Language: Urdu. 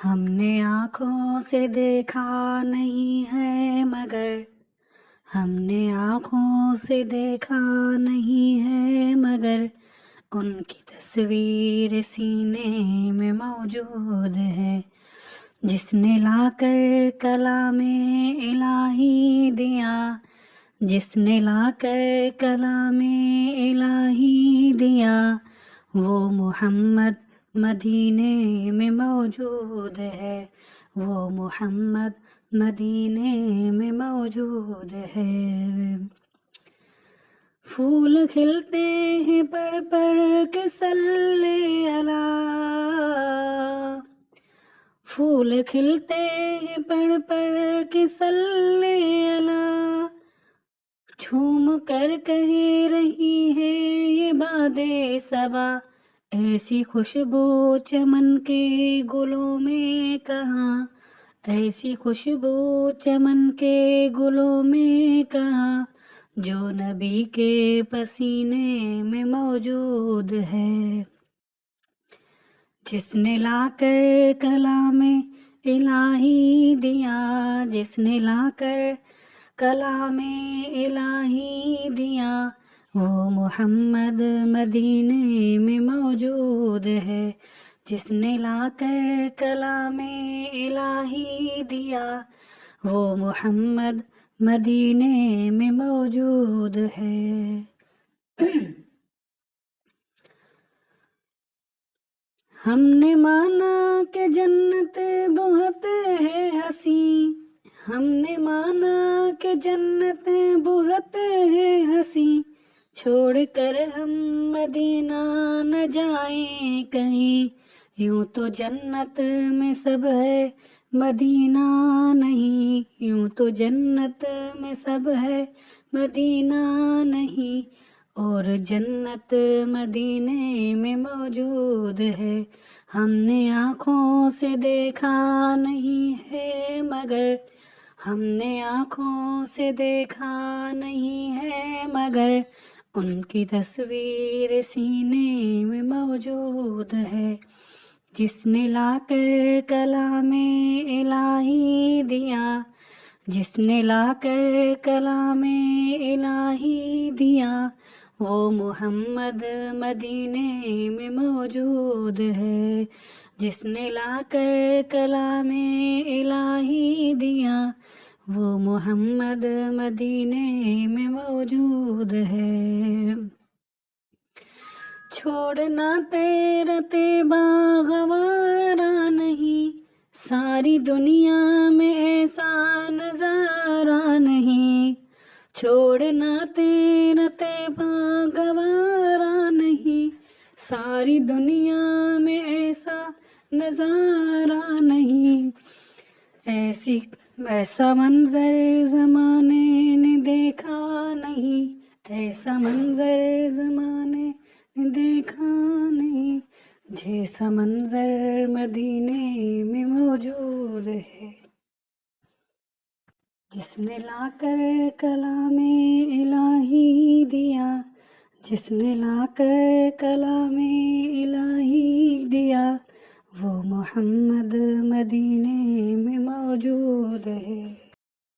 ہم نے آنکھوں سے دیکھا نہیں ہے مگر ہم نے آنکھوں سے دیکھا نہیں ہے مگر ان کی تصویر سینے میں موجود ہے، جس نے لا کر کلام الہی دیا، جس نے لا کر کلام الہی دیا، وہ محمد مدینے میں موجود ہے، وہ محمد مدینے میں موجود ہے۔ پھول کھلتے ہیں پڑھ پڑھ کے صلی اللہ، پھول کھلتے ہیں پڑھ پڑھ کے صلی اللہ، جھوم کر کہہ رہی ہے یہ باد صبا، ایسی خوشبو چمن کے گلوں میں کہاں، ایسی خوشبو چمن کے گلوں میں کہاں، جو نبی کے پسینے میں موجود ہے، جس نے لا کر کلام الہی دیا، جس نے لا کر کلام الہی دیا، وہ محمد مدینے میں موجود ہے، جس نے لا کر کلام الہی دیا، وہ محمد مدینے میں موجود ہے۔ ہم نے مانا کہ جنت بہت ہے حسین، ہم نے مانا کہ جنت بہت ہے حسین، چھوڑ کر ہم مدینہ نہ جائیں کہیں، یوں تو جنت میں سب ہے مدینہ نہیں، یوں تو جنت میں سب ہے مدینہ نہیں، اور جنت مدینے میں موجود ہے، ہم نے آنکھوں سے دیکھا نہیں ہے مگر ہم نے آنکھوں سے دیکھا نہیں ہے مگر ان کی تصویر سینے میں موجود ہے، جس نے لا کر کلام الہی دیا، جس نے لا کر کلام الہی دیا، وہ محمد مدینے میں موجود ہے، جس نے لا کر کلام الہی دیا، وہ محمد مدینے میں موجود ہے۔ چھوڑنا تیرا طیبہ گوارا نہیں، ساری دنیا میں ایسا نظارہ نہیں، چھوڑنا تیرا طیبہ گوارا نہیں، ساری دنیا میں ایسا نظارہ نہیں، ایسا منظر زمانے نے دیکھا نہیں، ایسا منظر زمانے نے دیکھا نہیں، جیسا منظر مدینے میں موجود ہے، جس نے لا کر کلام الہی دیا، جس نے لا کر کلام الہی دیا، وہ محمد مدینے میں موجود ہے۔